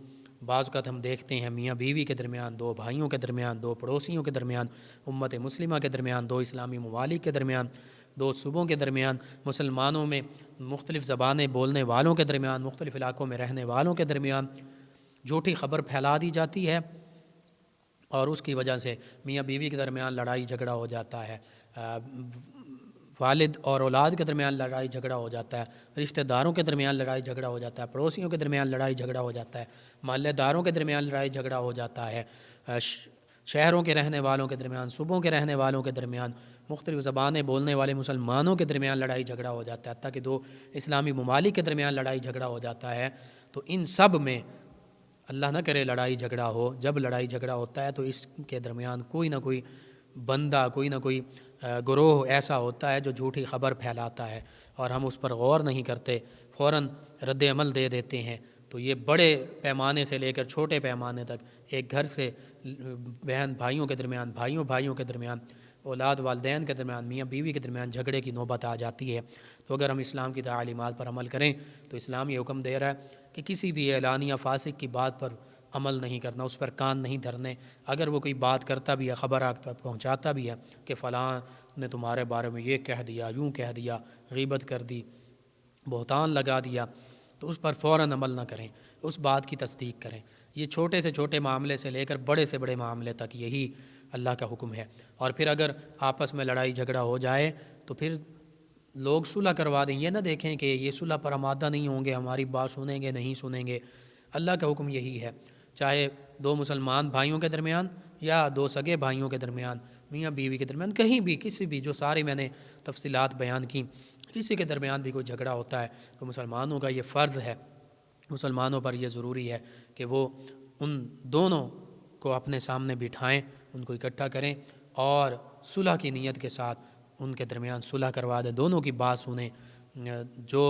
بعض اوقات ہم دیکھتے ہیں میاں بیوی کے درمیان، دو بھائیوں کے درمیان، دو پڑوسیوں کے درمیان، امت مسلمہ کے درمیان، دو اسلامی ممالک کے درمیان، دو صوبوں کے درمیان، مسلمانوں میں مختلف زبانیں بولنے والوں کے درمیان، مختلف علاقوں میں رہنے والوں کے درمیان جھوٹی خبر پھیلا دی جاتی ہے اور اس کی وجہ سے میاں بیوی کے درمیان لڑائی جھگڑا ہو جاتا ہے، والد اور اولاد کے درمیان لڑائی جھگڑا ہو جاتا ہے، رشتہ داروں کے درمیان لڑائی جھگڑا ہو جاتا ہے، پڑوسیوں کے درمیان لڑائی جھگڑا ہو جاتا ہے، محلے داروں کے درمیان لڑائی جھگڑا ہو جاتا ہے، شہروں کے رہنے والوں کے درمیان، صوبوں کے رہنے والوں کے درمیان، مختلف زبانیں بولنے والے مسلمانوں کے درمیان لڑائی جھگڑا ہو جاتا ہے، حتیٰ کہ دو اسلامی ممالک کے درمیان لڑائی جھگڑا ہو جاتا ہے۔ تو ان سب میں اللہ نہ کرے لڑائی جھگڑا ہو، جب لڑائی جھگڑا ہوتا ہے تو اس کے درمیان کوئی نہ کوئی بندہ، کوئی نہ کوئی گروہ ایسا ہوتا ہے جو جھوٹی خبر پھیلاتا ہے اور ہم اس پر غور نہیں کرتے، فوراً رد عمل دے دیتے ہیں۔ تو یہ بڑے پیمانے سے لے کر چھوٹے پیمانے تک، ایک گھر سے بہن بھائیوں کے درمیان، بھائیوں کے درمیان، اولاد والدین کے درمیان، میاں بیوی کے درمیان جھگڑے کی نوبت آ جاتی ہے۔ تو اگر ہم اسلام کی تعلیمات پر عمل کریں تو اسلام یہ حکم دے رہا ہے کہ کسی بھی اعلانیہ فاسق کی بات پر عمل نہیں کرنا، اس پر کان نہیں دھرنے۔ اگر وہ کوئی بات کرتا بھی ہے، خبر آپ تک پہنچاتا بھی ہے کہ فلاں نے تمہارے بارے میں یہ کہہ دیا، یوں کہہ دیا، غیبت کر دی، بہتان لگا دیا، تو اس پر فوراً عمل نہ کریں، اس بات کی تصدیق کریں۔ یہ چھوٹے سے چھوٹے معاملے سے لے کر بڑے سے بڑے معاملے تک یہی اللہ کا حکم ہے۔ اور پھر اگر آپس میں لڑائی جھگڑا ہو جائے تو پھر لوگ صلح کروا دیں، یہ نہ دیکھیں کہ یہ صلح پر آمادہ نہیں ہوں گے، ہماری بات سنیں گے نہیں سنیں گے۔ اللہ کا حکم یہی ہے، چاہے دو مسلمان بھائیوں کے درمیان یا دو سگے بھائیوں کے درمیان، میاں بیوی کے درمیان، کہیں بھی کسی بھی، جو ساری میں نے تفصیلات بیان کی، کسی کے درمیان بھی کوئی جھگڑا ہوتا ہے تو مسلمانوں کا یہ فرض ہے، مسلمانوں پر یہ ضروری ہے کہ وہ ان دونوں کو اپنے سامنے بٹھائیں، ان کو اکٹھا کریں اور صلح کی نیت کے ساتھ ان کے درمیان صلح کروا دیں، دونوں کی بات سنیں۔ جو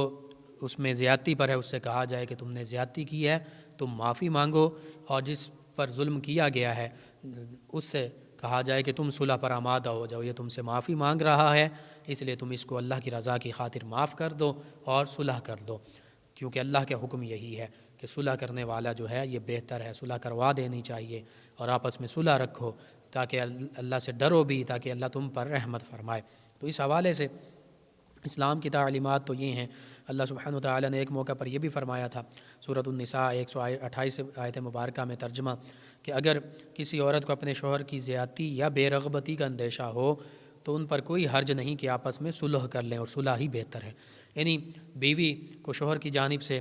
اس میں زیادتی پر ہے اس سے کہا جائے کہ تم نے زیادتی کی ہے، تم معافی مانگو، اور جس پر ظلم کیا گیا ہے اس سے کہا جائے کہ تم صلح پر آمادہ ہو جاؤ، یہ تم سے معافی مانگ رہا ہے، اس لیے تم اس کو اللہ کی رضا کی خاطر معاف کر دو اور صلح کر دو، کیونکہ اللہ کے حکم یہی ہے کہ صلح کرنے والا جو ہے یہ بہتر ہے، صلح کروا دینی چاہیے اور آپس میں صلح رکھو تاکہ اللہ سے ڈرو بھی، تاکہ اللہ تم پر رحمت فرمائے۔ تو اس حوالے سے اسلام کی تعلیمات تو یہ ہیں۔ اللہ سبحانہ وتعالی نے ایک موقع پر یہ بھی فرمایا تھا، سورۃ النساء 128 آیت مبارکہ میں ترجمہ، کہ اگر کسی عورت کو اپنے شوہر کی زیادتی یا بے رغبتی کا اندیشہ ہو تو ان پر کوئی حرج نہیں کہ آپس میں صلح کر لیں، اور صلح ہی بہتر ہے۔ یعنی بیوی کو شوہر کی جانب سے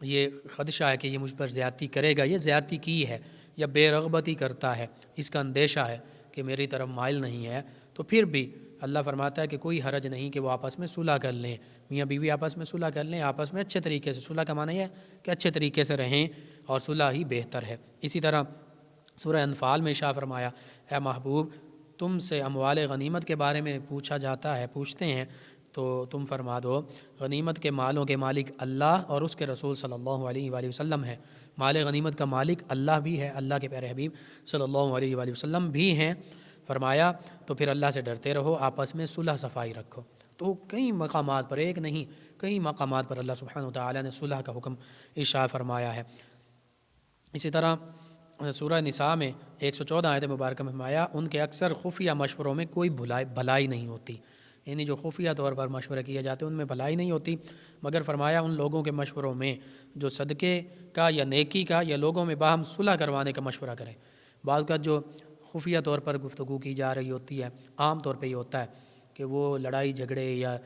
یہ خدشہ ہے کہ یہ مجھ پر زیادتی کرے گا، یہ زیادتی کی ہے یا بے رغبتی کرتا ہے، اس کا اندیشہ ہے کہ میری طرف مائل نہیں ہے، تو پھر بھی اللہ فرماتا ہے کہ کوئی حرج نہیں کہ وہ آپس میں صلح کر لیں، میاں بیوی آپس میں صلح کر لیں، آپس میں اچھے طریقے سے۔ صلح کا معنی ہے کہ اچھے طریقے سے رہیں، اور صلح ہی بہتر ہے۔ اسی طرح سورہ انفال میں ارشاد فرمایا، اے محبوب تم سے اموال غنیمت کے بارے میں پوچھا جاتا ہے، پوچھتے ہیں تو تم فرما دو غنیمت کے مالوں کے مالک اللہ اور اس کے رسول صلی اللہ علیہ وآلہ وسلم ہے۔ مال غنیمت کا مالک اللہ بھی ہے، اللہ کے پیارے حبیب صلی اللہ علیہ وآلہ وسلم بھی ہیں۔ فرمایا تو پھر اللہ سے ڈرتے رہو، آپس میں صلح صفائی رکھو۔ تو کئی مقامات پر، ایک نہیں کئی مقامات پر اللہ سبحانہ وتعالی نے صلح کا حکم ارشاد فرمایا ہے۔ اسی طرح سورہ نساء میں 114 آیت مبارکہ میں فرمایا، ان کے اکثر خفیہ مشوروں میں کوئی بھلائی نہیں ہوتی، یعنی جو خفیہ طور پر مشورے کیے جاتے ہیں ان میں بھلائی نہیں ہوتی، مگر فرمایا ان لوگوں کے مشوروں میں جو صدقے کا یا نیکی کا یا لوگوں میں باہم صلح کروانے کا مشورہ کریں۔ بعض کا جو خفیہ طور پر گفتگو کی جا رہی ہوتی ہے، عام طور پہ یہ ہوتا ہے کہ وہ لڑائی جھگڑے یا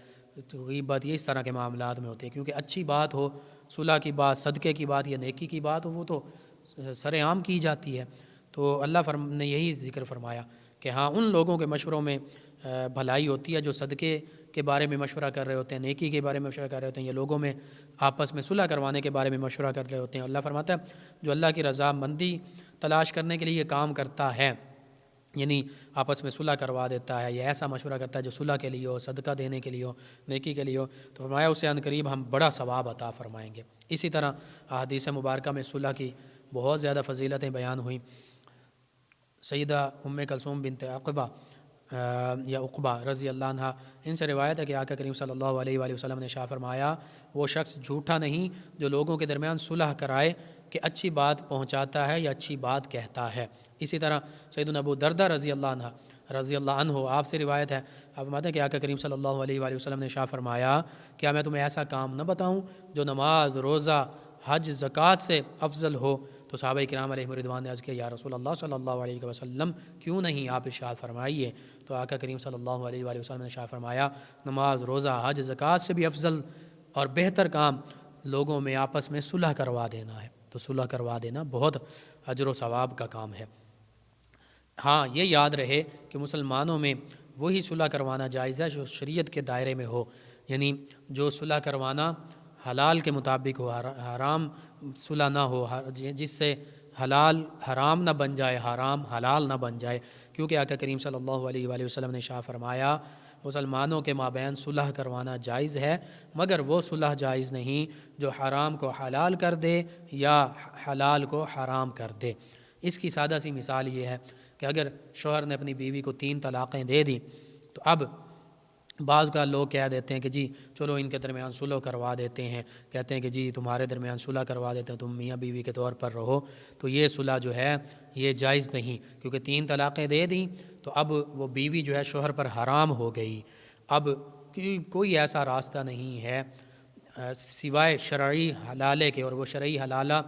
غیبت یہ اس طرح کے معاملات میں ہوتے ہیں، کیونکہ اچھی بات ہو، صلح کی بات، صدقے کی بات یا نیکی کی بات ہو، وہ تو سر عام کی جاتی ہے۔ تو اللہ نے یہی ذکر فرمایا کہ ہاں ان لوگوں کے مشوروں میں بھلائی ہوتی ہے جو صدقے کے بارے میں مشورہ کر رہے ہوتے ہیں، نیکی کے بارے میں مشورہ کر رہے ہوتے ہیں، یا لوگوں میں آپس میں صلح کروانے کے بارے میں مشورہ کر رہے ہوتے ہیں۔ اللہ فرماتا ہے جو اللہ کی رضا مندی تلاش کرنے کے لیے یہ کام کرتا ہے، یعنی آپس میں صلح کروا دیتا ہے یا ایسا مشورہ کرتا ہے جو صلح کے لیے ہو، صدقہ دینے کے لیے ہو، نیکی کے لیے ہو، تو فرمایا اسے عن قریب ہم بڑا ثواب عطا فرمائیں گے۔ اسی طرح احادیث مبارکہ میں صلح کی بہت زیادہ فضیلتیں بیان ہوئیں۔ سیدہ ام کلثوم بنت عقبہ یا عقبہ رضی اللہ عنہ، ان سے روایت ہے کہ آقا کریم صلی اللہ علیہ وآلہ وسلم نے ارشاد فرمایا، وہ شخص جھوٹا نہیں جو لوگوں کے درمیان صلح کرائے کہ اچھی بات پہنچاتا ہے یا اچھی بات کہتا ہے۔ اسی طرح سیدنا ابو دردہ رضی اللہ عنہ آپ سے روایت ہے، آپ فرماتے ہیں کہ آقا کریم صلی اللہ علیہ وآلہ وسلم نے ارشاد فرمایا، کیا میں تمہیں ایسا کام نہ بتاؤں جو نماز، روزہ، حج، زکوٰۃ سے افضل ہو؟ تو صحابہ کرام علیہم رضوان نے عرض کیا، یا رسول اللہ صلی اللہ علیہ وسلم کیوں نہیں، آپ ارشاد فرمائیے۔ تو آقا کریم صلی اللہ علیہ وآلہ وسلم نے ارشاد فرمایا، نماز، روزہ، حج، زکوٰۃ سے بھی افضل اور بہتر کام لوگوں میں آپس میں صلح کروا دینا ہے۔ تو صلح کروا دینا بہت اجر و ثواب کا کام ہے۔ ہاں یہ یاد رہے کہ مسلمانوں میں وہی صلح کروانا جائز ہے جو شریعت کے دائرے میں ہو، یعنی جو صلح کروانا حلال کے مطابق ہو، حرام صلح نہ ہو، جس سے حلال حرام نہ بن جائے، حرام حلال نہ بن جائے، کیونکہ آقا کریم صلی اللہ علیہ وآلہ وسلم نے ارشاد فرمایا مسلمانوں کے مابین صلح کروانا جائز ہے، مگر وہ صلح جائز نہیں جو حرام کو حلال کر دے یا حلال کو حرام کر دے۔ اس کی سادہ سی مثال یہ ہے کہ اگر شوہر نے اپنی بیوی کو 3 طلاقیں دے دیں تو اب بعض کا لوگ کہہ دیتے ہیں کہ جی چلو ان کے درمیان صلح کروا دیتے ہیں، کہتے ہیں کہ جی تمہارے درمیان صلح کروا دیتے ہیں، تم میاں بیوی کے طور پر رہو، تو یہ صلح جو ہے یہ جائز نہیں، کیونکہ 3 طلاقیں دے دیں تو اب وہ بیوی جو ہے شوہر پر حرام ہو گئی۔ اب کوئی ایسا راستہ نہیں ہے سوائے شرعی حلالے کے، اور وہ شرعی حلالہ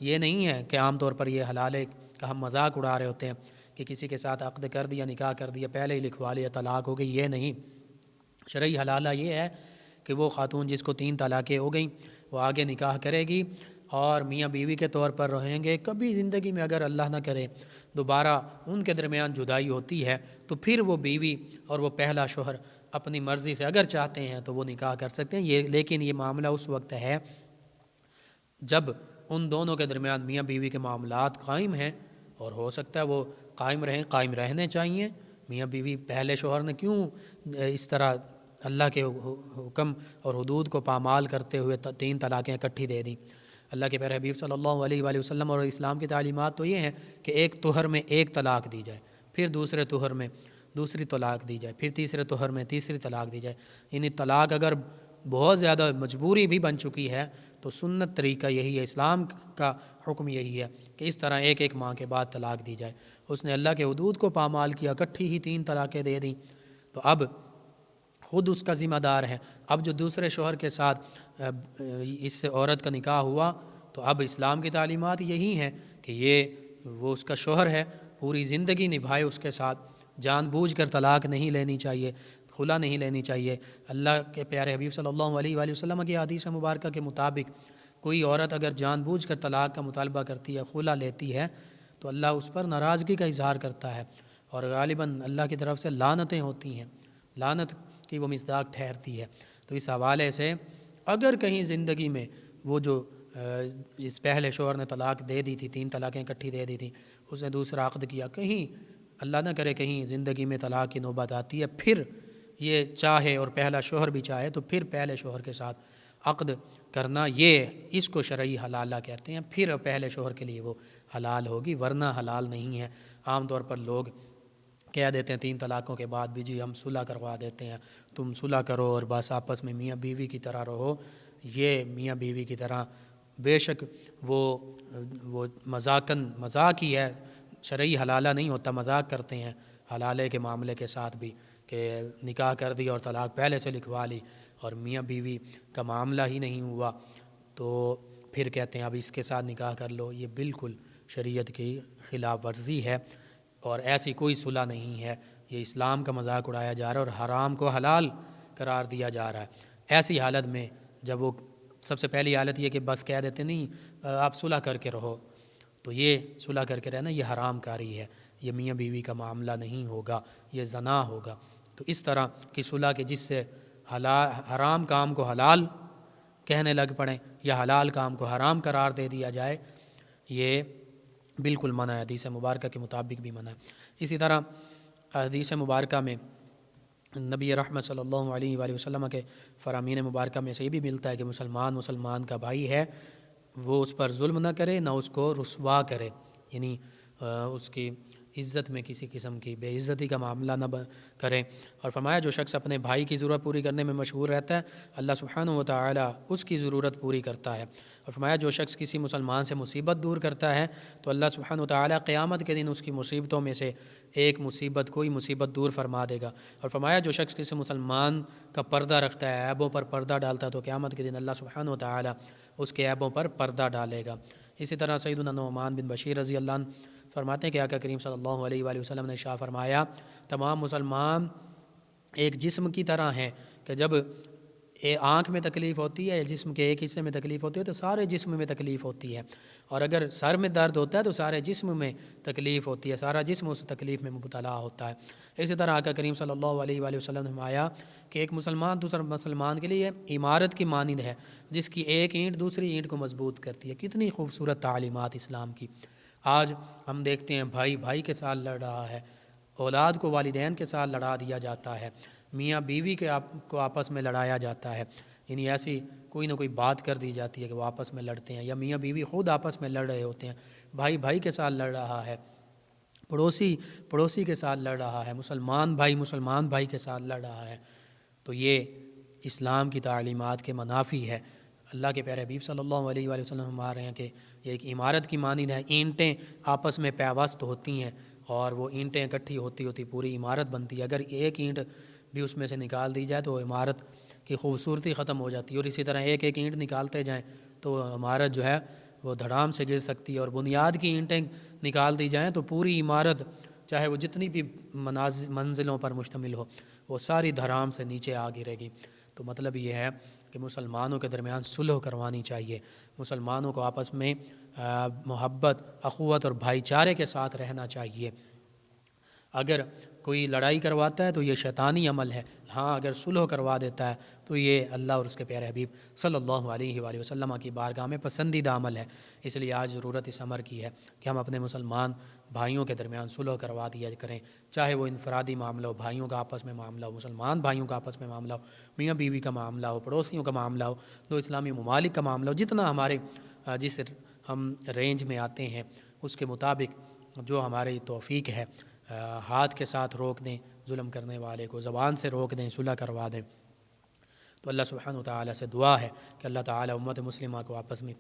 یہ نہیں ہے کہ عام طور پر یہ حلالے کا ہم مذاق اڑا رہے ہوتے ہیں کہ کسی کے ساتھ عقد کر دیا، نکاح کر دیا، پہلے ہی لکھوا لیا، طلاق ہو گئی، یہ نہیں۔ شرعی حلالہ یہ ہے کہ وہ خاتون جس کو 3 طلاقیں ہو گئیں وہ آگے نکاح کرے گی اور میاں بیوی کے طور پر رہیں گے، کبھی زندگی میں اگر اللہ نہ کرے دوبارہ ان کے درمیان جدائی ہوتی ہے تو پھر وہ بیوی اور وہ پہلا شوہر اپنی مرضی سے اگر چاہتے ہیں تو وہ نکاح کر سکتے ہیں، لیکن یہ معاملہ اس وقت ہے جب ان دونوں کے درمیان میاں بیوی کے معاملات قائم ہیں، اور ہو سکتا ہے وہ قائم رہیں، قائم رہنے چاہیے۔ میاں بیوی پہلے شوہر نے کیوں اس طرح اللہ کے حکم اور حدود کو پامال کرتے ہوئے 3 طلاقیں اکٹھی دے دیں؟ اللہ کے پیارے حبیب صلی اللہ علیہ وآلہ وسلم اور اسلام کی تعلیمات تو یہ ہیں کہ ایک طہر میں 1 طلاق دی جائے، پھر دوسرے طہر میں دوسری طلاق دی جائے، پھر تیسرے طہر میں تیسری طلاق دی جائے، یعنی طلاق اگر بہت زیادہ مجبوری بھی بن چکی ہے تو سنت طریقہ یہی ہے، اسلام کا حکم یہی ہے کہ اس طرح ایک ایک ماہ کے بعد طلاق دی جائے۔ اس نے اللہ کے حدود کو پامال کیا، اکٹھی ہی 3 طلاقیں دے دیں، تو اب خود اس کا ذمہ دار ہے۔ اب جو دوسرے شوہر کے ساتھ اس سے عورت کا نکاح ہوا تو اب اسلام کی تعلیمات یہی ہیں کہ وہ اس کا شوہر ہے، پوری زندگی نبھائے اس کے ساتھ، جان بوجھ کر طلاق نہیں لینی چاہیے، خلا نہیں لینی چاہیے۔ اللہ کے پیارے حبیب صلی اللہ علیہ وآلہ وسلم کی حدیث مبارکہ کے مطابق کوئی عورت اگر جان بوجھ کر طلاق کا مطالبہ کرتی ہے، خلا لیتی ہے، تو اللہ اس پر ناراضگی کا اظہار کرتا ہے اور غالباً اللہ کی طرف سے لعنتیں ہوتی ہیں، لعنت کی وہ مصداق ٹھہرتی ہے۔ تو اس حوالے سے اگر کہیں زندگی میں وہ جو اس پہلے شوہر نے طلاق دے دی تھی، 3 طلاقیں اکٹھی دے دی تھیں، اس نے دوسرا عقد کیا، کہیں اللہ نہ کرے کہیں زندگی میں طلاق کی نوبت آتی ہے، پھر یہ چاہے اور پہلا شوہر بھی چاہے تو پھر پہلے شوہر کے ساتھ عقد کرنا، یہ اس کو شرعی حلالہ کہتے ہیں، پھر پہلے شوہر کے لیے وہ حلال ہوگی، ورنہ حلال نہیں ہے۔ عام طور پر لوگ کہہ دیتے ہیں 3 طلاقوں کے بعد بھی جی ہم صلح کروا دیتے ہیں، تم صلح کرو اور بس آپس میں میاں بیوی کی طرح رہو۔ یہ میاں بیوی کی طرح بے شک وہ مذاق ہی ہے، شرعی حلالہ نہیں ہوتا، مذاق کرتے ہیں حلالے کے معاملے کے ساتھ بھی کہ نکاح کر دی اور طلاق پہلے سے لکھوا لی اور میاں بیوی کا معاملہ ہی نہیں ہوا تو پھر کہتے ہیں اب اس کے ساتھ نکاح کر لو۔ یہ بالکل شریعت کی خلاف ورزی ہے اور ایسی کوئی صلح نہیں ہے، یہ اسلام کا مذاق اڑایا جا رہا ہے اور حرام کو حلال قرار دیا جا رہا ہے۔ ایسی حالت میں جب وہ سب سے پہلی حالت یہ کہ بس کہہ دیتے نہیں آپ صلح کر کے رہو، تو یہ صلح کر کے رہنا یہ حرام کاری ہے، یہ میاں بیوی کا معاملہ نہیں ہوگا، یہ زنا ہوگا۔ تو اس طرح کی صلح کے جس سے حرام کام کو حلال کہنے لگ پڑیں یا حلال کام کو حرام قرار دے دیا جائے، یہ بالکل منع ہے، حدیث مبارکہ کے مطابق بھی منع ہے۔ اسی طرح حدیث مبارکہ میں نبی رحمت صلی اللہ علیہ وآلہ وسلم کے فرامین مبارکہ میں سے یہ بھی ملتا ہے کہ مسلمان کا بھائی ہے، وہ اس پر ظلم نہ کرے، نہ اس کو رسوا کرے، یعنی اس کی عزت میں کسی قسم کی بے عزتی کا معاملہ نہ کرے۔ اور فرمایا جو شخص اپنے بھائی کی ضرورت پوری کرنے میں مشغول رہتا ہے اللہ سبحانہ و تعالی اس کی ضرورت پوری کرتا ہے۔ اور فرمایا جو شخص کسی مسلمان سے مصیبت دور کرتا ہے تو اللہ سبحانہ و تعالی قیامت کے دن اس کی مصیبتوں میں سے ایک مصیبت کوئی مصیبت دور فرما دے گا۔ اور فرمایا جو شخص کسی مسلمان کا پردہ رکھتا ہے، عیبوں پر پردہ ڈالتا ہے، تو قیامت کے دن اللہ سبحانہ و تعالی اس کے عیبوں پر پردہ ڈالے گا۔ اسی طرح سیدنا نعمان بن بشیر رضی اللہ عنہ فرماتے ہیں کہ آقا کریم صلی اللہ علیہ وآلہ وسلم نے ارشاد فرمایا تمام مسلمان ایک جسم کی طرح ہیں کہ جب آنکھ میں تکلیف ہوتی ہے، جسم کے ایک حصے میں تکلیف ہوتی ہے تو سارے جسم میں تکلیف ہوتی ہے، اور اگر سر میں درد ہوتا ہے تو سارے جسم میں تکلیف ہوتی ہے، سارا جسم اس تکلیف میں مبتلا ہوتا ہے۔ اسی طرح آقا کریم صلی اللہ علیہ وآلہ وسلم نے فرمایا کہ ایک مسلمان دوسرے مسلمان کے لیے عمارت کی مانند ہے جس کی ایک اینٹ دوسری اینٹ کو مضبوط کرتی ہے۔ کتنی خوبصورت تعلیمات اسلام کی۔ آج ہم دیکھتے ہیں بھائی بھائی کے ساتھ لڑ رہا ہے، اولاد کو والدین کے ساتھ لڑا دیا جاتا ہے، میاں بیوی کو آپس میں لڑایا جاتا ہے، یعنی ایسی کوئی نہ کوئی بات کر دی جاتی ہے کہ وہ آپس میں لڑتے ہیں، یا میاں بیوی خود آپس میں لڑ رہے ہوتے ہیں، بھائی بھائی کے ساتھ لڑ رہا ہے، پڑوسی کے ساتھ لڑ رہا ہے، مسلمان بھائی کے ساتھ لڑ رہا ہے، تو یہ اسلام کی تعلیمات کے منافی ہے۔ اللہ کے پیارے حبیب صلی اللہ علیہ وآلہ وسلم فرما رہے ہیں کہ یہ ایک عمارت کی مانند ہے، اینٹیں آپس میں پیوست ہوتی ہیں اور وہ اینٹیں اکٹھی ہوتی پوری عمارت بنتی ہے، اگر ایک اینٹ بھی اس میں سے نکال دی جائے تو عمارت کی خوبصورتی ختم ہو جاتی ہے، اور اسی طرح ایک ایک اینٹ نکالتے جائیں تو عمارت جو ہے وہ دھڑام سے گر سکتی ہے، اور بنیاد کی اینٹیں نکال دی جائیں تو پوری عمارت چاہے وہ جتنی بھی منزلوں پر مشتمل ہو وہ ساری دھڑام سے نیچے آ گرے گی۔ تو مطلب یہ ہے کہ مسلمانوں کے درمیان صلح کروانی چاہیے، مسلمانوں کو آپس میں محبت، اخوت اور بھائی چارے کے ساتھ رہنا چاہیے۔ اگر کوئی لڑائی کرواتا ہے تو یہ شیطانی عمل ہے، ہاں اگر صلح کروا دیتا ہے تو یہ اللہ اور اس کے پیارے حبیب صلی اللہ علیہ وآلہ وسلم کی بارگاہ میں پسندیدہ عمل ہے۔ اس لیے آج ضرورت اس امر کی ہے کہ ہم اپنے مسلمان بھائیوں کے درمیان صلح کروا دیا کریں، چاہے وہ انفرادی معاملہ ہو، بھائیوں کا آپس میں معاملہ ہو، مسلمان بھائیوں کا آپس میں معاملہ ہو، میاں بیوی کا معاملہ ہو، پڑوسیوں کا معاملہ ہو، دو اسلامی ممالک کا معاملہ ہو، جتنا ہمارے جس ہم رینج میں آتے ہیں اس کے مطابق جو ہماری توفیق ہے، ہاتھ کے ساتھ روک دیں ظلم کرنے والے کو، زبان سے روک دیں، صلح کروا دیں، تو اللہ سبحانہ وتعالی سے دعا ہے کہ اللہ تعالی امت مسلمہ کو آپس میں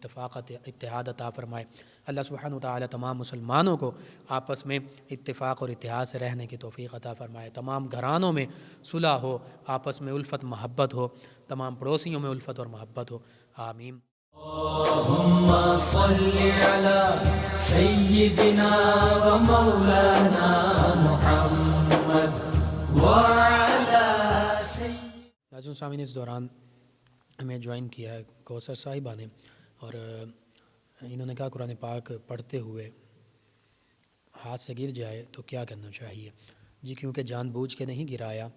اتحاد عطا فرمائے. اللہ سبحانہ وتعالی تمام مسلمانوں کو آپس میں اتفاق اور اتحاد سے رہنے کی توفیق عطا فرمائے. تمام گھرانوں میں صلح ہو، آپس میں الفت محبت ہو، تمام پڑوسیوں میں الفت اور محبت ہو. آمین. اللهم صل على سيدنا ومولانا محمد وعلى ناظرین سامعین، اس دوران ہمیں جوائن کیا ہے کوثر صاحبہ نے، اور انہوں نے کہا قرآن پاک پڑھتے ہوئے ہاتھ سے گر جائے تو کیا کرنا چاہیے. جی کیونکہ جان بوجھ کے نہیں گرایا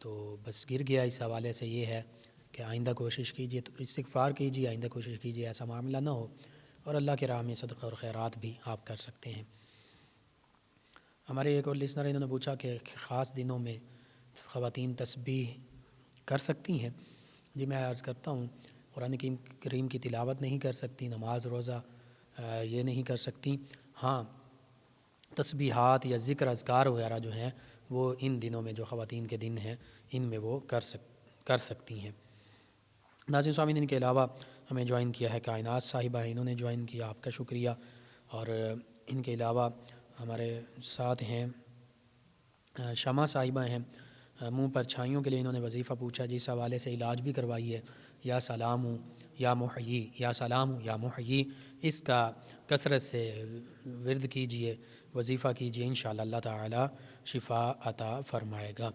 تو بس گر گیا. اس حوالے سے یہ ہے کہ آئندہ کوشش کیجیے، تو استغفار کیجیے، آئندہ کوشش کیجیے ایسا معاملہ نہ ہو، اور اللہ کے راہ میں صدقہ اور خیرات بھی آپ کر سکتے ہیں. ہمارے ایک اور لسنر انہوں نے پوچھا کہ خاص دنوں میں خواتین تسبیح کر سکتی ہیں. جی میں عرض کرتا ہوں، قرآن کریم کی تلاوت نہیں کر سکتی، نماز روزہ یہ نہیں کر سکتی. ہاں تسبیحات یا ذکر اذکار وغیرہ جو ہیں وہ ان دنوں میں جو خواتین کے دن ہیں ان میں وہ کر سکتی ہیں. ناظرین سامعین، ان کے علاوہ ہمیں جوائن کیا ہے کائنات صاحبہ، انہوں نے جوائن کیا، آپ کا شکریہ. اور ان کے علاوہ ہمارے ساتھ ہیں شمع صاحبہ ہیں، منہ پر چھائیوں کے لیے انہوں نے وظیفہ پوچھا. جس حوالے سے علاج بھی کروائیے. یا سلام ہوں یا محیی، یا سلام ہوں یا محیی، اس کا کثرت سے ورد کیجئے، وظیفہ کیجئے، انشاءاللہ اللہ تعالی شفا عطا فرمائے گا.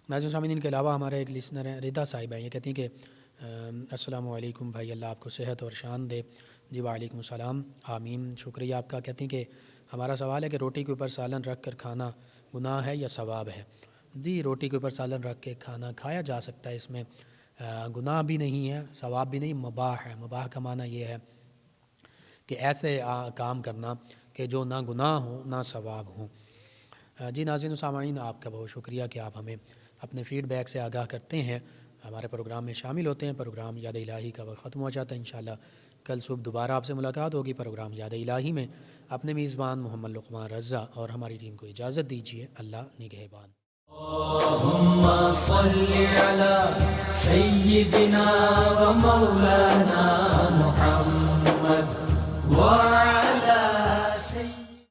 ناظرین سامعین، ان کے علاوہ ہمارے ایک لسنر ہیں رضا صاحبہ، یہ کہتی ہیں کہ السلام علیکم بھائی، اللہ آپ کو صحت اور شان دے. جی وعلیکم السلام، آمین، شکریہ آپ کا. کہتی ہیں کہ ہمارا سوال ہے کہ روٹی کے اوپر سالن رکھ کر کھانا گناہ ہے یا ثواب ہے؟ جی روٹی کے اوپر سالن رکھ کے کھانا کھایا جا سکتا ہے، اس میں گناہ بھی نہیں ہے، ثواب بھی نہیں، مباح ہے. مباح کا معنی یہ ہے کہ ایسے کام کرنا کہ جو نہ گناہ ہوں نہ ثواب ہوں. جی ناظرین و سامعین، آپ کا بہت شکریہ کہ آپ ہمیں اپنے فیڈ بیک سے آگاہ کرتے ہیں، ہمارے پروگرام میں شامل ہوتے ہیں. پروگرام یاد الہی کا وقت ختم ہو جاتا ہے. انشاءاللہ کل صبح دوبارہ آپ سے ملاقات ہوگی پروگرام یاد الہی میں. اپنے میزبان محمد لقمان رضا اور ہماری ٹیم کو اجازت دیجیے. اللہ نگہبان. اللهم صل على سيدنا ومولانا